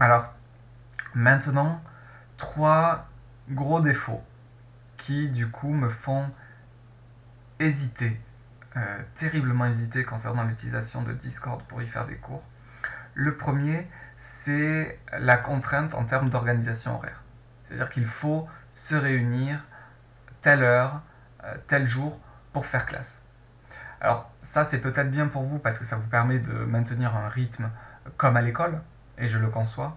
Alors, maintenant, 3 gros défauts qui, du coup, me font hésiter, terriblement hésiter concernant l'utilisation de Discord pour y faire des cours. Le premier, c'est la contrainte en termes d'organisation horaire. C'est-à-dire qu'il faut se réunir telle heure, tel jour pour faire classe. Alors ça, c'est peut-être bien pour vous parce que ça vous permet de maintenir un rythme comme à l'école, et je le conçois.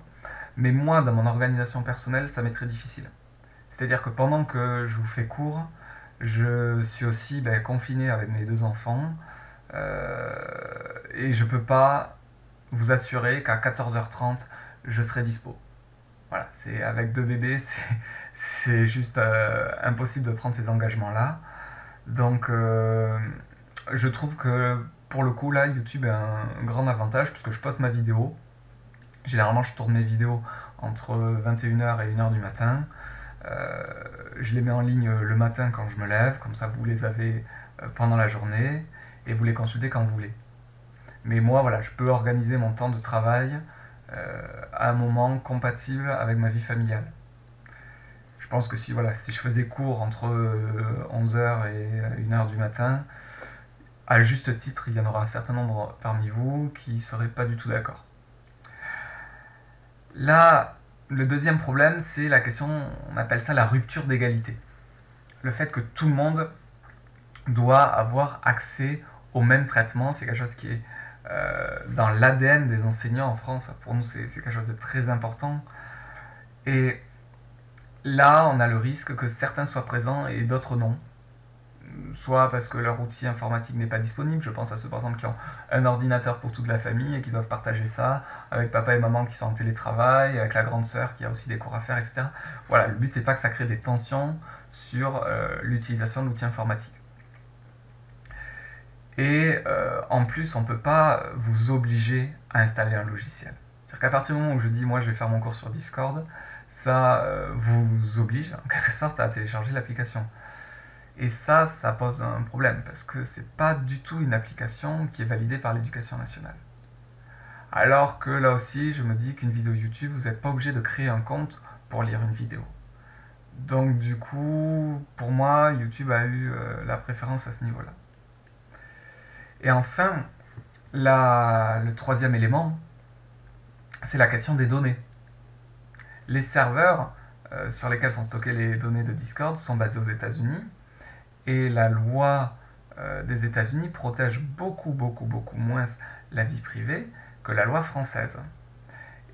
Mais moi, dans mon organisation personnelle, ça m'est très difficile. C'est-à-dire que pendant que je vous fais cours, je suis aussi confiné avec mes 2 enfants et je ne peux pas vous assurer qu'à 14h30, je serai dispo. Voilà, c'est avec 2 bébés, c'est juste impossible de prendre ces engagements-là. Donc, je trouve que pour le coup, là, YouTube est un grand avantage puisque je poste ma vidéo. Généralement, je tourne mes vidéos entre 21h et 1h du matin. Je les mets en ligne le matin quand je me lève, comme ça vous les avez pendant la journée et vous les consultez quand vous voulez. Mais moi, voilà, je peux organiser mon temps de travail à un moment compatible avec ma vie familiale. Je pense que si je faisais cours entre 11h et 1h du matin, à juste titre, il y en aura un certain nombre parmi vous qui ne seraient pas du tout d'accord. Là, le deuxième problème, c'est la question, on appelle ça la rupture d'égalité. Le fait que tout le monde doit avoir accès au même traitement, c'est quelque chose qui est dans l'ADN des enseignants en France. Pour nous, c'est quelque chose de très important. Et là, on a le risque que certains soient présents et d'autres non. Soit parce que leur outil informatique n'est pas disponible, je pense à ceux par exemple qui ont un ordinateur pour toute la famille et qui doivent partager ça avec papa et maman qui sont en télétravail, avec la grande sœur qui a aussi des cours à faire, etc. Voilà, le but c'est pas que ça crée des tensions sur l'utilisation de l'outil informatique. Et en plus, on ne peut pas vous obliger à installer un logiciel. C'est-à-dire qu'à partir du moment où je dis moi je vais faire mon cours sur Discord, ça vous oblige en quelque sorte à télécharger l'application. Et ça pose un problème, parce que c'est pas du tout une application qui est validée par l'Éducation nationale. Alors que là aussi, je me dis qu'une vidéo YouTube, vous n'êtes pas obligé de créer un compte pour lire une vidéo. Donc du coup, pour moi, YouTube a eu la préférence à ce niveau-là. Et enfin, le troisième élément, c'est la question des données. Les serveurs sur lesquels sont stockées les données de Discord sont basés aux États-Unis et la loi des États-Unis protège beaucoup, beaucoup, beaucoup moins la vie privée que la loi française.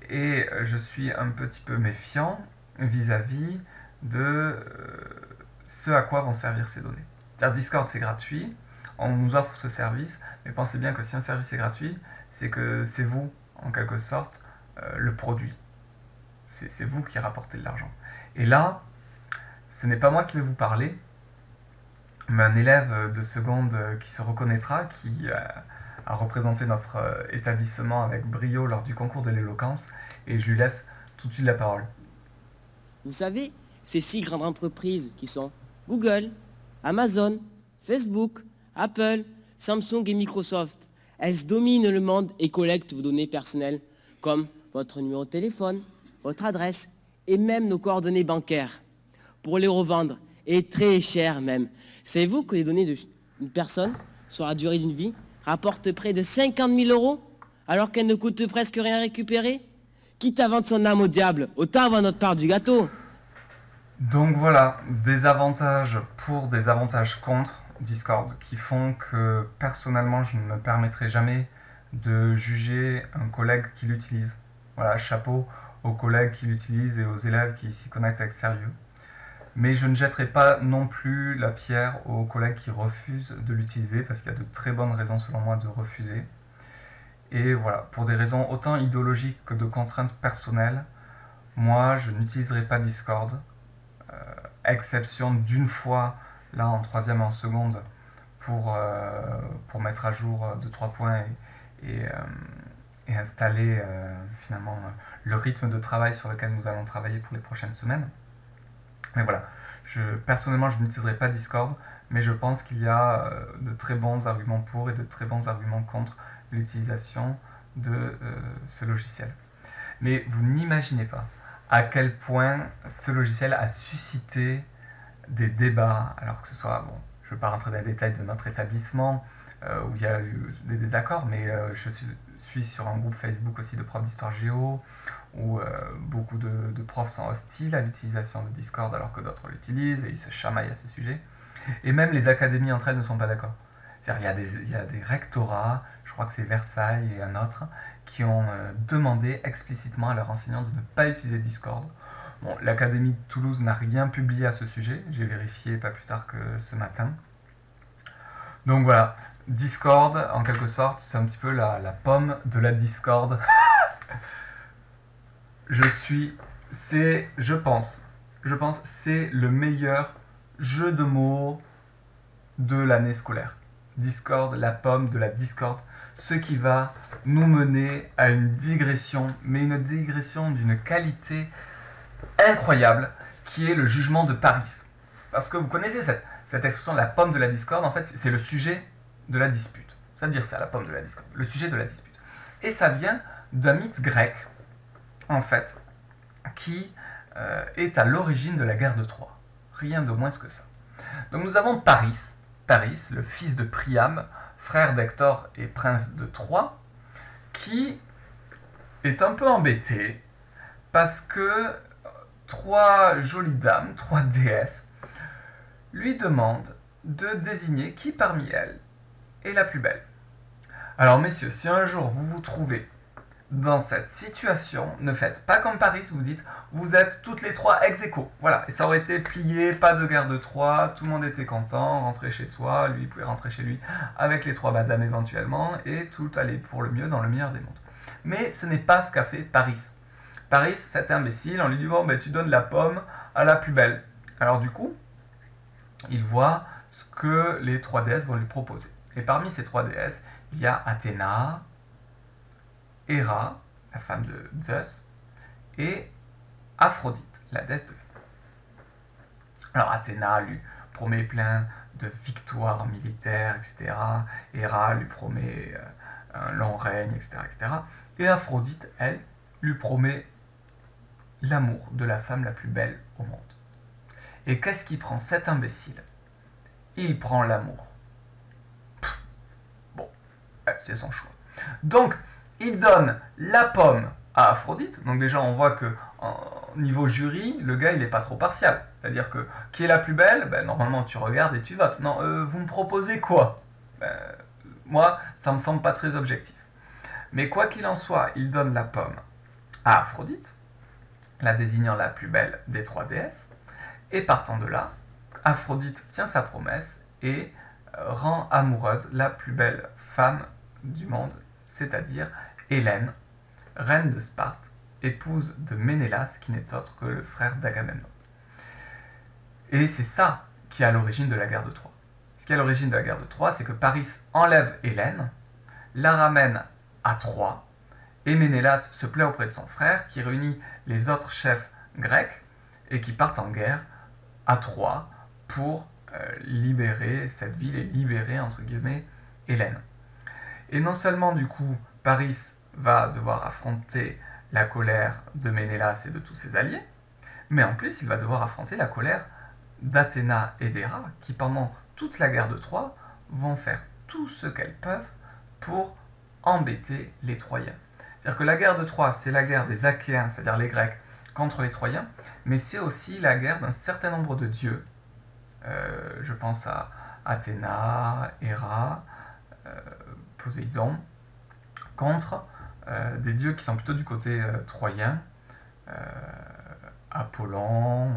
Et je suis un petit peu méfiant vis-à-vis de ce à quoi vont servir ces données. C'est-à-dire Discord c'est gratuit, on nous offre ce service, mais pensez bien que si un service est gratuit, c'est que c'est vous, en quelque sorte, le produit. C'est vous qui rapportez de l'argent. Et là, ce n'est pas moi qui vais vous parler, mais un élève de seconde qui se reconnaîtra, qui a représenté notre établissement avec brio lors du concours de l'éloquence, et je lui laisse tout de suite la parole. Vous savez, ces 6 grandes entreprises qui sont Google, Amazon, Facebook, Apple, Samsung et Microsoft, elles dominent le monde et collectent vos données personnelles, comme votre numéro de téléphone, votre adresse et même nos coordonnées bancaires, pour les revendre, et très cher même. Savez-vous que les données d'une personne, sur la durée d'une vie, rapportent près de 50 000 euros, alors qu'elles ne coûtent presque rien à récupérer? Quitte à vendre son âme au diable, autant avoir notre part du gâteau. Donc voilà, des avantages pour, des avantages contre Discord qui font que personnellement je ne me permettrai jamais de juger un collègue qui l'utilise. Voilà, chapeau aux collègues qui l'utilisent et aux élèves qui s'y connectent avec sérieux. Mais je ne jetterai pas non plus la pierre aux collègues qui refusent de l'utiliser parce qu'il y a de très bonnes raisons selon moi de refuser. Et voilà, pour des raisons autant idéologiques que de contraintes personnelles, moi je n'utiliserai pas Discord, exception d'une fois là en troisième et en seconde pour mettre à jour 2-3 points et installer finalement le rythme de travail sur lequel nous allons travailler pour les prochaines semaines. Mais voilà, personnellement je n'utiliserai pas Discord, mais je pense qu'il y a de très bons arguments pour et de très bons arguments contre l'utilisation de ce logiciel. Mais vous n'imaginez pas à quel point ce logiciel a suscité des débats, alors que ce soit, bon, je ne veux pas rentrer dans les détails de notre établissement, où il y a eu des désaccords, mais je suis sur un groupe Facebook aussi de profs d'histoire géo, où beaucoup de profs sont hostiles à l'utilisation de Discord alors que d'autres l'utilisent, et ils se chamaillent à ce sujet. Et même les académies entre elles ne sont pas d'accord. C'est-à-dire il y a des rectorats, je crois que c'est Versailles et un autre, qui ont demandé explicitement à leurs enseignants de ne pas utiliser Discord. Bon, l'Académie de Toulouse n'a rien publié à ce sujet, j'ai vérifié pas plus tard que ce matin. Donc voilà, Discord, en quelque sorte, c'est un petit peu la pomme de la Discord. Je pense, c'est le meilleur jeu de mots de l'année scolaire. Discord, la pomme de la Discord, ce qui va nous mener à une digression, mais une digression d'une qualité incroyable, qui est le jugement de Paris. Parce que vous connaissez cette expression, la pomme de la Discord, en fait, c'est le sujet de la dispute. Ça veut dire ça, la pomme de la Discord, le sujet de la dispute. Et ça vient d'un mythe grec, en fait, qui est à l'origine de la guerre de Troie. Rien de moins que ça. Donc nous avons Paris, le fils de Priam, frère d'Hector et prince de Troie, qui est un peu embêté parce que 3 jolies dames, 3 déesses, lui demandent de désigner qui parmi elles est la plus belle. Alors messieurs, si un jour vous vous trouvez dans cette situation, ne faites pas comme Paris, vous dites vous êtes toutes les 3 ex aequo. Voilà, et ça aurait été plié, pas de guerre de Troie, tout le monde était content, rentrait chez soi, lui il pouvait rentrer chez lui avec les 3 madames éventuellement, et tout allait pour le mieux dans le meilleur des mondes. Mais ce n'est pas ce qu'a fait Paris. Paris, cet imbécile, on lui dit bon, ben, tu donnes la pomme à la plus belle. Alors du coup, il voit ce que les 3 déesses vont lui proposer. Et parmi ces 3 déesses, il y a Athéna, Héra, la femme de Zeus, et Aphrodite, la déesse de vie. Alors Athéna lui promet plein de victoires militaires, etc. Héra lui promet un long règne, etc., etc. Et Aphrodite, elle, lui promet l'amour de la femme la plus belle au monde. Et qu'est-ce qu'il prend, cet imbécile? Il prend l'amour. Bon, c'est son choix. Donc, il donne la pomme à Aphrodite. Donc déjà, on voit que niveau jury, le gars, il n'est pas trop partial. C'est-à-dire que, qui est la plus belle? Ben, normalement, tu regardes et tu votes. Non, vous me proposez quoi? Ben, moi, ça me semble pas très objectif. Mais quoi qu'il en soit, il donne la pomme à Aphrodite, la désignant la plus belle des 3 déesses. Et partant de là, Aphrodite tient sa promesse et rend amoureuse la plus belle femme du monde, c'est-à-dire Hélène, reine de Sparte, épouse de Ménélas, qui n'est autre que le frère d'Agamemnon. Et c'est ça qui est à l'origine de la guerre de Troie. Ce qui est à l'origine de la guerre de Troie, c'est que Paris enlève Hélène, la ramène à Troie, et Ménélas se plaît auprès de son frère, qui réunit les autres chefs grecs, et qui partent en guerre à Troie pour libérer cette ville et libérer, entre guillemets, Hélène. Et non seulement, du coup, Paris va devoir affronter la colère de Ménélas et de tous ses alliés, mais en plus, il va devoir affronter la colère d'Athéna et d'Héra, qui pendant toute la guerre de Troie vont faire tout ce qu'elles peuvent pour embêter les Troyens. C'est-à-dire que la guerre de Troie, c'est la guerre des Achéens, c'est-à-dire les Grecs, contre les Troyens, mais c'est aussi la guerre d'un certain nombre de dieux. Je pense à Athéna, Héra, Poséidon, contre des dieux qui sont plutôt du côté troyen, Apollon,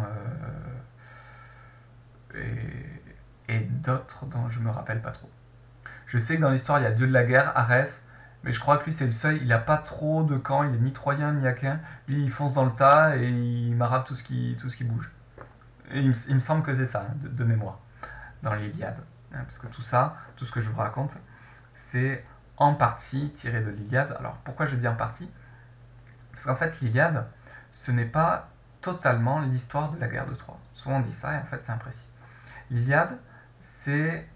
et d'autres dont je me rappelle pas trop. Je sais que dans l'histoire, il y a le dieu de la guerre, Arès, mais je crois que lui, c'est le seul, il n'a pas trop de camp, il est ni troyen ni achéen. Lui, il fonce dans le tas et il marave tout ce qui bouge. Et il me semble que c'est ça, de mémoire, dans l'Iliade. Parce que tout ça, tout ce que je vous raconte, c'est en partie tiré de l'Iliade. Alors, pourquoi je dis en partie? Parce qu'en fait, l'Iliade, ce n'est pas totalement l'histoire de la guerre de Troie. Souvent on dit ça, et en fait, c'est imprécis. L'Iliade, c'est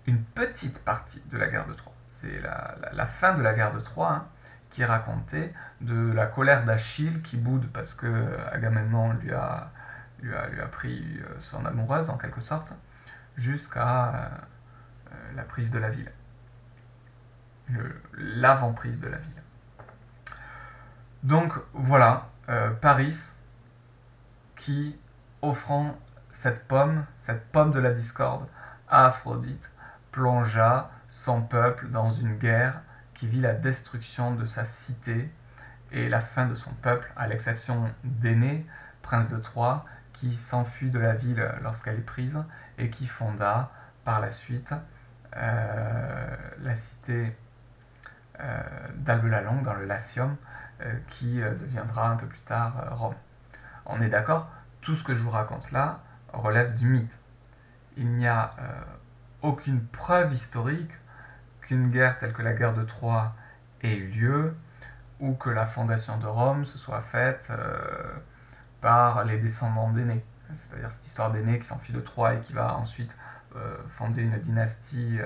une petite partie de la guerre de Troie. C'est la fin de la guerre de Troie, hein, qui est racontée de la colère d'Achille qui boude parce que Agamemnon lui a pris son amoureuse, en quelque sorte, jusqu'à la prise de la ville. L'avant-prise de la ville. Donc voilà, Paris qui, offrant cette pomme de la discorde à Aphrodite, plongea son peuple dans une guerre qui vit la destruction de sa cité et la fin de son peuple, à l'exception d'Énée, prince de Troie, qui s'enfuit de la ville lorsqu'elle est prise et qui fonda par la suite la cité d'Albe la Longue dans le Latium, qui deviendra un peu plus tard Rome. On est d'accord, tout ce que je vous raconte là relève du mythe. Il n'y a aucune preuve historique qu'une guerre telle que la guerre de Troie ait eu lieu, ou que la fondation de Rome se soit faite par les descendants d'Énée. C'est-à-dire cette histoire d'Énée qui s'enfuit de Troie et qui va ensuite fonder une dynastie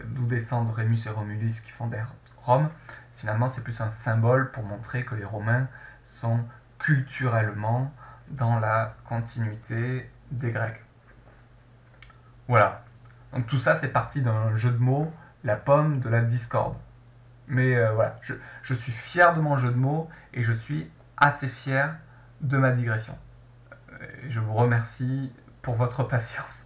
d'où descendent Rémus et Romulus qui fondèrent Rome. Finalement, c'est plus un symbole pour montrer que les Romains sont culturellement dans la continuité des Grecs. Voilà. Donc tout ça, c'est parti d'un jeu de mots, la pomme de la discorde. Mais voilà, je suis fier de mon jeu de mots et je suis assez fier de ma digression. Je vous remercie pour votre patience.